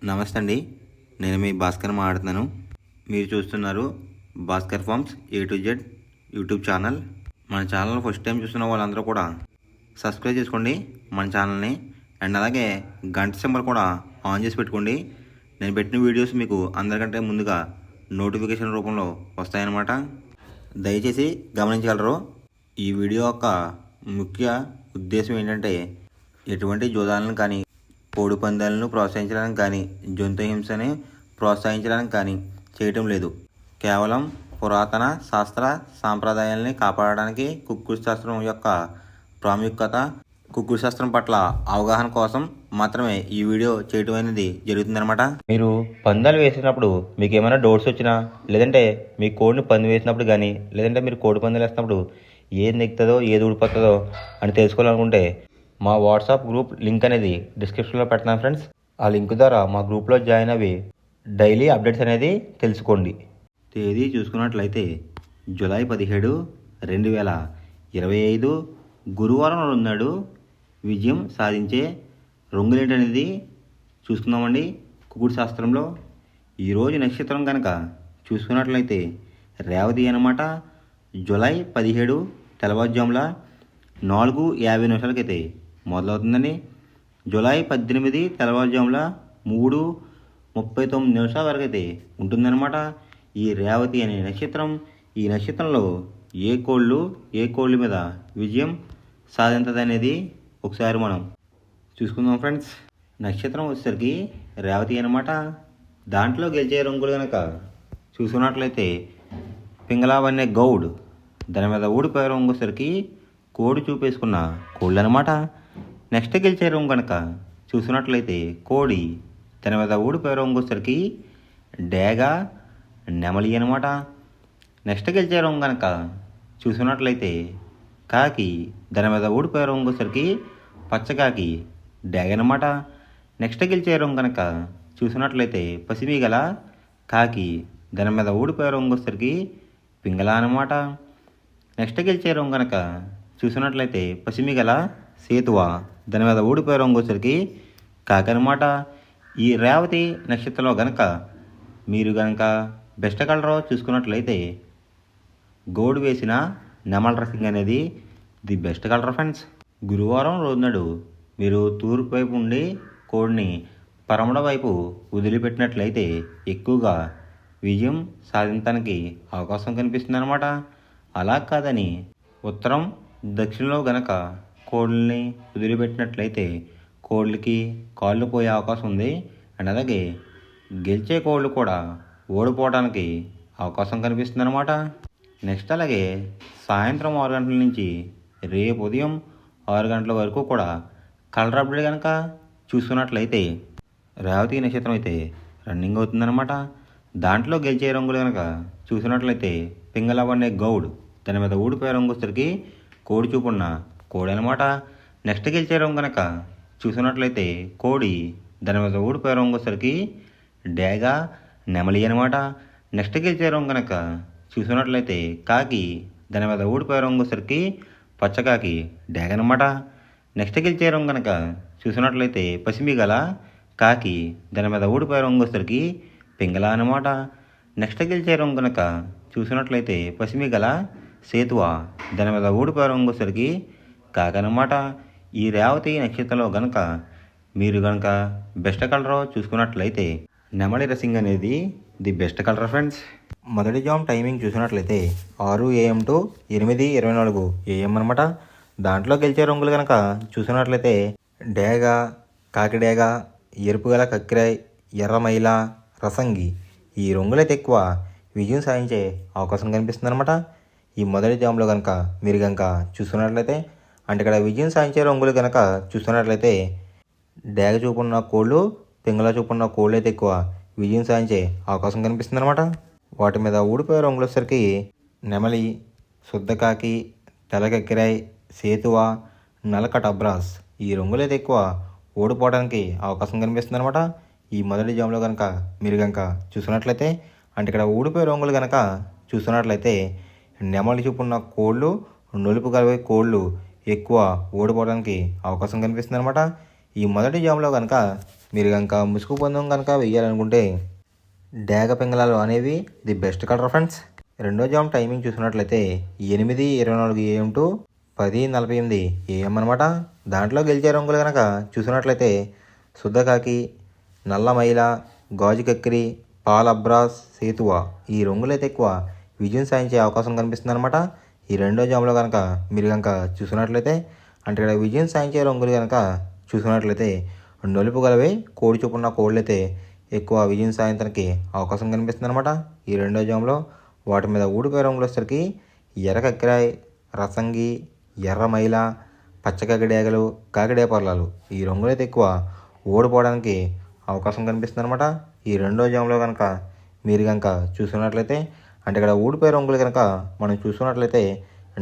నమస్తే అండి. నేను మీ భాస్కర్ మాట్లాడుతున్నాను. మీరు చూస్తున్నారు Bhaskar farms A to Z YouTube channel. మన ఛానల్ ఫస్ట్ టైం చూస్తున్న వాళ్ళందరూ కూడా సబ్స్క్రైబ్ చేసుకోండి మన ఛానల్ని. అండ్ అలాగే గంట సింబల్ కూడా ఆన్ చేసి పెట్టుకోండి. నేను పెట్టిన వీడియోస్ మీకు అందరికంటే ముందుగా నోటిఫికేషన్ రూపంలో వస్తాయన్నమాట. దయచేసి గమనించగలరు. ఈ వీడియో యొక్క ముఖ్య ఉద్దేశం ఏంటంటే ఎటువంటి జోదాలను కానీ కోడి పందాలను ప్రోత్సహించడానికి కానీ జంతు హింసని ప్రోత్సహించడానికి కానీ చేయటం లేదు. కేవలం పురాతన శాస్త్ర సాంప్రదాయాల్ని కాపాడడానికి కుక్కుడు శాస్త్రం యొక్క ప్రాముఖ్యత, కుక్కుడు శాస్త్రం పట్ల అవగాహన కోసం మాత్రమే ఈ వీడియో చేయటం అనేది జరుగుతుందన్నమాట. మీరు పందాలు వేసినప్పుడు మీకు ఏమైనా డౌట్స్ వచ్చినా, లేదంటే మీ కోడిని పంది వేసినప్పుడు కానీ, లేదంటే మీరు కోడి పందాలు వేసినప్పుడు ఏది నెక్కుతుందో ఏది ఊడిపోతుందో అని తెలుసుకోవాలనుకుంటే మా వాట్సాప్ గ్రూప్ లింక్ అనేది డిస్క్రిప్షన్లో పెడతాను ఫ్రెండ్స్. ఆ లింక్ ద్వారా మా గ్రూప్లో జాయిన్ అవి డైలీ అప్డేట్స్ అనేది తెలుసుకోండి. తేదీ చూసుకున్నట్లయితే జూలై 17, 2025 గురువారం నాడు విజయం సాధించే రంగులేంటనేది చూసుకుందామండి. కుక్కుడు శాస్త్రంలో ఈరోజు నక్షత్రం కనుక చూసుకున్నట్లయితే రేవతి అన్నమాట. జూలై 17 తెల్లవారుజాముల 4:50 మొదలవుతుందని. జూలై 18 తెల్లవారుజాముల 3:39 వరకు అయితే ఉంటుందన్నమాట ఈ రేవతి అనే నక్షత్రం. ఈ నక్షత్రంలో ఏ కోళ్ళు మీద విజయం సాధించదు అనేది ఒకసారి మనం చూసుకుందాం ఫ్రెండ్స్. నక్షత్రం వచ్చేసరికి రేవతి అన్నమాట. దాంట్లో గెలిచే రంగులు కనుక చూసుకున్నట్లయితే పింగళావన్నే గౌడ్, దాని మీద ఊడిపోయే రంగు వచ్చేసరికి కోడి చూపేసుకున్న కోళ్ళు అనమాట. నెక్స్ట్ గెలిచే రంగు కనుక చూసుకున్నట్లయితే కోడి, దాని మీద ఊడిపోయే రంగు వచ్చేసరికి డేగ, నెమలి అనమాట. నెక్స్ట్ గెలిచే రంగు కనుక చూసుకున్నట్లయితే కాకి, దాని మీద ఊడిపోయే రంగు వచ్చేసరికి పచ్చకాకి, డేగ అనమాట. నెక్స్ట్ గెలిచే రంగు కనుక చూసుకున్నట్లయితే పసిమి గల కాకి, దాని మీద ఊడిపోయే రంగు వచ్చేసరికి పింగళ అనమాట. నెక్స్ట్ గెలిచే రంగు కనుక చూసినట్లయితే పసిమి గల సేతువ, దాని మీద ఊడిపోయే రంగు వచ్చేసరికి కాకనమాట. ఈ రేవతి నక్షత్రంలో కనుక మీరు కనుక బెస్ట్ కలర్ చూసుకున్నట్లయితే గోడు వేసిన నెమల రసింగ్ అనేది ది బెస్ట్ కలర్ ఫ్రెండ్స్. గురువారం రోజునాడు మీరు తూర్పు వైపు ఉండి కోడిని పరమడ వైపు వదిలిపెట్టినట్లయితే ఎక్కువగా విజయం సాధించడానికి అవకాశం కనిపిస్తుంది అనమాట. అలా కాదని ఉత్తరం దక్షిణంలో గనక కోళ్ళని వదిలిపెట్టినట్లయితే కోళ్ళకి కాళ్ళు పోయే అవకాశం ఉంది. అండ్ అలాగే గెలిచే కోళ్ళు కూడా ఓడిపోవడానికి అవకాశం కనిపిస్తుంది అనమాట. నెక్స్ట్ అలాగే సాయంత్రం 6 గంటల నుంచి రేపు ఉదయం 6 గంటల వరకు కూడా కలర్ అప్డేట్ కనుక చూసుకున్నట్లయితే రేవతి నక్షత్రం అయితే రన్నింగ్ అవుతుందన్నమాట. దాంట్లో గెలిచే రంగులు కనుక చూసినట్లయితే పింగళవన్నే గౌడ్, దాని మీద ఊడిపోయే రంగు వచ్చేసరికి కోడి చూపున్న కోడి అనమాట. నెక్స్ట్ గెలిచే రంగు కనుక చూసినట్లయితే కోడి, దాని మీద ఊడిపోయే రంగు వచ్చేసరికి డేగ, నెమలి అనమాట. నెక్స్ట్ గెలిచే రంగు కనుక చూసినట్లయితే కాకి, దాని మీద ఊడిపోయే రంగు వచ్చేసరికి పచ్చకాకి, డేగ అనమాట. నెక్స్ట్ గెలిచే రంగు కనుక చూసినట్లయితే పసిమి గల కాకి, దాని మీద ఊడిపోయే రంగు వచ్చేసరికి పింగళ అనమాట. నెక్స్ట్ గెలిచే రంగు కనుక చూసినట్లయితే పసిమి గల సేతువ, దాని మీద ఊడిపోయే రంగు వచ్చేసరికి కాకనమాట. ఈ రేవతి నక్షత్రంలో గనక మీరు గనక బెస్ట్ కలర్ చూసుకున్నట్లయితే నెమలి రసింగ్ అనేది ది బెస్ట్ కలర్ ఫ్రెండ్స్. మొదటి జామ్ టైమింగ్ చూసినట్లయితే 6 AM to 8:24 AM అనమాట. దాంట్లో గెలిచే రంగులు కనుక చూసినట్లయితే డేగ, కాకిడేగ, ఎరుపు గల కక్కిరాయ్, ఎర్రమైల, రసంగి, ఈ రంగులైతే ఎక్కువ విజయం సాధించే అవకాశం కనిపిస్తుంది అనమాట. ఈ మొదటి జామ్లో కనుక మీరు కనుక చూసుకున్నట్లయితే అంటే ఇక్కడ విజయం సాధించే రంగులు కనుక చూస్తున్నట్లయితే డేగ చూపున్న కోళ్ళు, పింగళ చూపున్న కోళ్ళు అయితే ఎక్కువ విజయం సాధించే అవకాశం కనిపిస్తుంది అనమాట. వాటి మీద ఊడిపోయే రంగులు వచ్చేసరికి నెమలి, శుద్ధకాకి, తెల్లకెక్కిరాయ్, సేతువ, నలక టబ్రాస్, ఈ రంగులు అయితే ఎక్కువ ఓడిపోవడానికి అవకాశం కనిపిస్తుంది అనమాట. ఈ మొదటి జామ్లో కనుక మీరు కనుక చూసుకున్నట్లయితే అంటే ఇక్కడ ఊడిపోయే రంగులు కనుక చూస్తున్నట్లయితే నెమలి చూపున్న కోళ్ళు, నలుపు కలిపే కోళ్ళు ఎక్కువ ఓడిపోవడానికి అవకాశం కనిపిస్తుంది అనమాట. ఈ మొదటి జామ్లో కనుక మీరు కనుక ముసుగు పందెం కనుక వేయాలనుకుంటే డేగ పింగళాలు అనేవి ది బెస్ట్ కలర్ ఫ్రెండ్స్. రెండో జామ్ టైమింగ్ చూసినట్లయితే 8:24 AM టు 10:48 AM అనమాట. దాంట్లో గెలిచే రంగులు కనుక చూసినట్లయితే శుద్ధకాకి, నల్ల మైల, గాజు కక్కిరి, పాల్ అబ్రాస్, సేతువా ఈ రంగులైతే ఎక్కువ విజయం సాధించే అవకాశం కనిపిస్తుంది అనమాట. ఈ రెండో జామ్లో కనుక మీరు కనుక చూసినట్లయితే అంటే ఇక్కడ విజయం సాధించే రంగులు కనుక చూసినట్లయితే నలుపు గలవే కోడి చూపున్న కోళ్ళు అయితే ఎక్కువ విజయం సాధించడానికి అవకాశం కనిపిస్తుంది అనమాట. ఈ రెండో జామ్లో వాటి మీద ఊడిపోయే రంగులు వచ్చేసరికి ఎర్ర కక్కిరాయ్, రసంగి, ఎర్ర మైల, పచ్చకాకిడేగలు, కాకిడే పర్లాలు ఈ రంగులు అయితే ఎక్కువ ఓడిపోవడానికి అవకాశం కనిపిస్తుంది అనమాట. ఈ రెండో జామ్లో కనుక మీరు కనుక చూసుకున్నట్లయితే అంటే ఇక్కడ ఊడిపోయే రంగులు కనుక మనం చూసుకున్నట్లయితే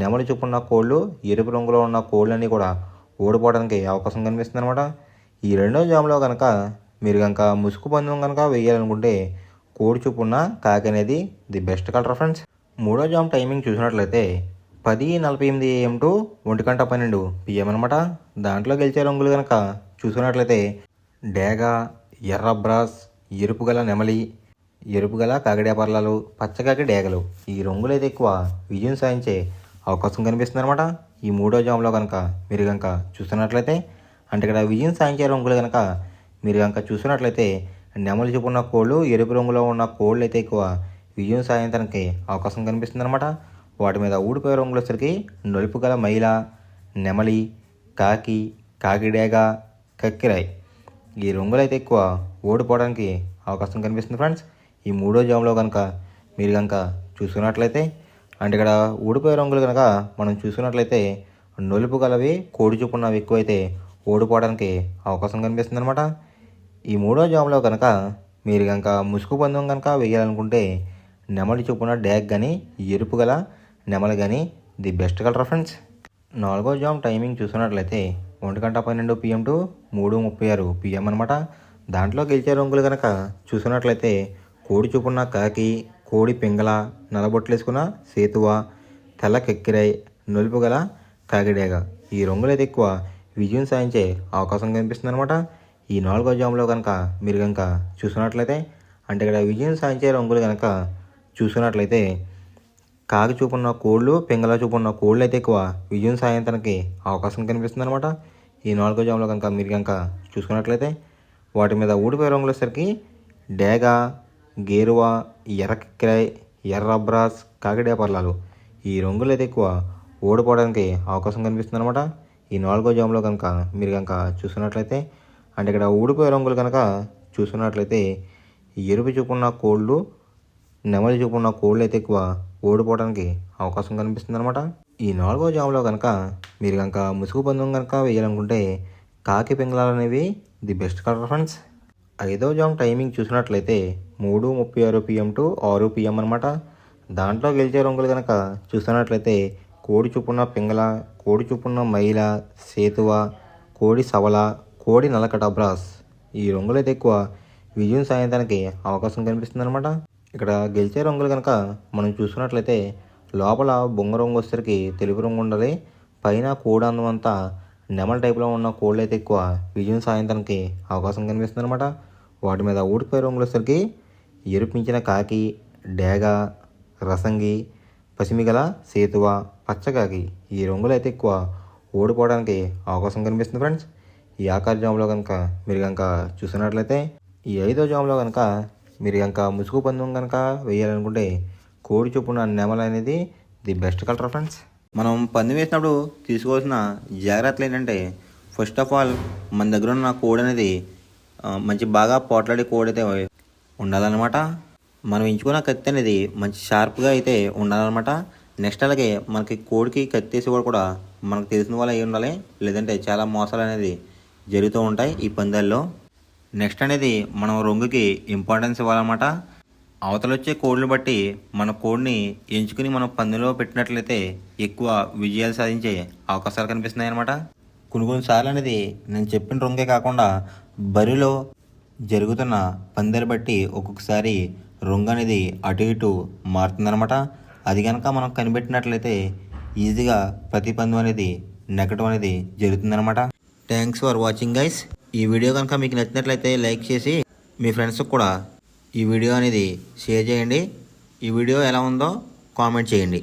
నెమలి చూపున్న కోళ్ళు, ఎరుపు రంగులో ఉన్న కోళ్ళన్నీ కూడా ఓడిపోవడానికి అవకాశం కనిపిస్తుంది అనమాట. ఈ రెండో జామ్లో కనుక మీరు కనుక ముసుగు పందెం కనుక వేయాలనుకుంటే కోడి చూపున్న కాకి అనేది ది బెస్ట్ కలర్ ఫ్రెండ్స్. మూడో జామ్ టైమింగ్ చూసినట్లయితే 10:48 AM టు 1:12 PM అనమాట. దాంట్లో గెలిచే రంగులు కనుక చూసుకున్నట్లయితే డేగ, ఎర్ర బ్రాస్, ఎరుపు గల నెమలి, ఎరుపు గల కాకిడే పర్లాలు, పచ్చకాకి డేగలు ఈ రంగులు అయితే ఎక్కువ విజయం సాధించే అవకాశం కనిపిస్తుంది అనమాట. ఈ మూడో జామ్లో కనుక మీరు కనుక చూస్తున్నట్లయితే అంటే ఇక్కడ విజయం సాధించే రంగులు కనుక మీరు కనుక చూసినట్లయితే నెమలి చూపున్న కోళ్ళు, ఎరుపు రంగులో ఉన్న కోళ్ళు అయితే ఎక్కువ విజయం సాధించడానికి అవకాశం కనిపిస్తుంది అనమాట. వాటి మీద ఊడిపోయే రంగులు వచ్చేసరికి నలుపు గల మైల, నెమలి, కాకి, కాకిడేగ, కక్కిరాయ్ ఈ రంగులు అయితే ఎక్కువ ఓడిపోవడానికి అవకాశం కనిపిస్తుంది ఫ్రెండ్స్. ఈ మూడో జామ్లో కనుక మీరు కనుక చూసుకున్నట్లయితే అంటే ఇక్కడ ఊడిపోయే రంగులు కనుక మనం చూసుకున్నట్లయితే నలుపు గలవి కోడి చూపున్నవి ఎక్కువైతే ఓడిపోవడానికి అవకాశం కనిపిస్తుంది అనమాట. ఈ మూడో జామ్లో కనుక మీరు కనుక ముసుగు పందెం కనుక వేయాలనుకుంటే నెమలి చూపున డ్యాగ్ కానీ, ఎరుపు గల నెమలి కానీ ది బెస్ట్ కలర్ ఫ్రెండ్స్. నాలుగో జామ్ టైమింగ్ చూసుకున్నట్లయితే 1:12 PM టు 3:36 PM అనమాట. దాంట్లో గెలిచే రంగులు కనుక చూసుకున్నట్లయితే కోడి చూపున్న కాకి, కోడి పింగళ, నల్లబొట్లు వేసుకున్న సేతువ, తెల్ల కెక్కిరాయ్, నలుపు గల కాకిడేగ ఈ రంగులు అయితే ఎక్కువ విజయం సాధించే అవకాశం కనిపిస్తుంది అనమాట. ఈ నాలుగో జామ్లో కనుక మీరు కనుక చూసుకున్నట్లయితే అంటే ఇక్కడ విజయం సాధించే రంగులు కనుక చూసుకున్నట్లయితే కాకి చూపున్న కోళ్ళు, పింగళ చూపున్న కోళ్ళు అయితే ఎక్కువ విజయం సాధించడానికి అవకాశం కనిపిస్తుంది అనమాట. ఈ నాలుగో జామ్లో కనుక మీరు కనుక చూసుకున్నట్లయితే వాటి మీద ఊడిపోయే రంగులు వచ్చేసరికి డేగ, గేరువ, ఎర్ర కిక్కిరాయ్, ఎర్ర బ్రాస్, కాకిడే పర్లాలు ఈ రంగులు అయితే ఎక్కువ ఓడిపోవడానికి అవకాశం కనిపిస్తుంది అనమాట. ఈ నాలుగో జామ్లో కనుక మీరు కనుక చూసుకున్నట్లయితే అంటే ఇక్కడ ఊడిపోయే రంగులు కనుక చూసుకున్నట్లయితే ఎరుపు చూపున్న కోళ్ళు, నెమలి చూపున్న కోళ్ళు అయితే ఎక్కువ ఓడిపోవడానికి అవకాశం కనిపిస్తుంది అనమాట. ఈ నాలుగో జామ్లో కనుక మీరు కనుక ముసుగు పందెం కనుక వేయాలనుకుంటే కాకి పింగళాలు అనేవి ది బెస్ట్ కలర్ ఫ్రెండ్స్. ఐదో జామ్ టైమింగ్ చూసినట్లయితే 3:36 PM టు 6 PM అనమాట. దాంట్లో గెలిచే రంగులు కనుక చూసినట్లయితే కోడి చూపున్న పింగళ, కోడి చూపున్న మైల, సేతువ, కోడి సవల, కోడి నల్లకట బ్రాస్ ఈ రంగులు అయితే ఎక్కువ విజయం సాధించడానికి అవకాశం కనిపిస్తుంది అనమాట. ఇక్కడ గెలిచే రంగులు కనుక మనం చూసుకున్నట్లయితే లోపల బొంగ రంగు వచ్చేసరికి తెలుపు రంగు ఉండాలి, పైన కోడి అందం అంతా నెమల టైప్లో ఉన్న కోళ్ళు అయితే ఎక్కువ విజయం సాధించడానికి అవకాశం కనిపిస్తుంది అనమాట. వాటి మీద ఊడిపోయే రంగులు వచ్చేసరికి ఎరుపించిన కాకి, డేగ, రసంగి, పసిమిగల, సేతువ, పచ్చకాకి ఈ రంగులు అయితే ఎక్కువ ఓడిపోవడానికి అవకాశం కనిపిస్తుంది ఫ్రెండ్స్. ఈ ఆకార జామ్లో కనుక మీరు కనుక చూసినట్లయితే ఈ ఐదో జామ్లో కనుక మీరు కనుక ముసుగు పందెం కనుక వేయాలనుకుంటే కోడి చూపున నెమల అనేది ది బెస్ట్ కలర్ ఫ్రెండ్స్. మనం పందెం వేసినప్పుడు తీసుకోవాల్సిన జాగ్రత్తలు ఏంటంటే ఫస్ట్ ఆఫ్ ఆల్ మన దగ్గర ఉన్న కోడి అనేది మంచి బాగా పోట్లాడే కోడి అయితే ఉండాలన్నమాట. మనం ఎంచుకున్న కత్తి అనేది మంచి షార్ప్గా అయితే ఉండాలన్నమాట. నెక్స్ట్ అలాగే మనకి కోడికి కత్తి వేసి కూడా మనకు తెలిసిన వాళ్ళు అయి ఉండాలి, లేదంటే చాలా మోసాలు అనేది జరుగుతూ ఉంటాయి ఈ పందాల్లో. నెక్స్ట్ అనేది మనం రంగుకి ఇంపార్టెన్స్ ఇవ్వాలన్నమాట. అవతల వచ్చే కోడిని బట్టి మన కోడిని ఎంచుకుని మనం పందెంలో పెట్టినట్లయితే ఎక్కువ విజయాలు సాధించే అవకాశాలు కనిపిస్తున్నాయి అన్నమాట. కొన్నిసార్లు అనేది నేను చెప్పిన రంగే కాకుండా బరిలో జరుగుతున్న పందెలు బట్టి ఒక్కొక్కసారి రంగు అనేది అటు ఇటు మారుతుందన్నమాట. అది కనుక మనం కనిపెట్టినట్లయితే ఈజీగా ప్రతి పందెం అనేది నెగ్గడం అనేది జరుగుతుందన్నమాట. Thanks for watching guys. ఈ వీడియో కనుక మీకు నచ్చినట్లయితే లైక్ చేసి మీ ఫ్రెండ్స్కి కూడా ఈ వీడియో అనేది షేర్ చేయండి. ఈ వీడియో ఎలా ఉందో కామెంట్ చేయండి.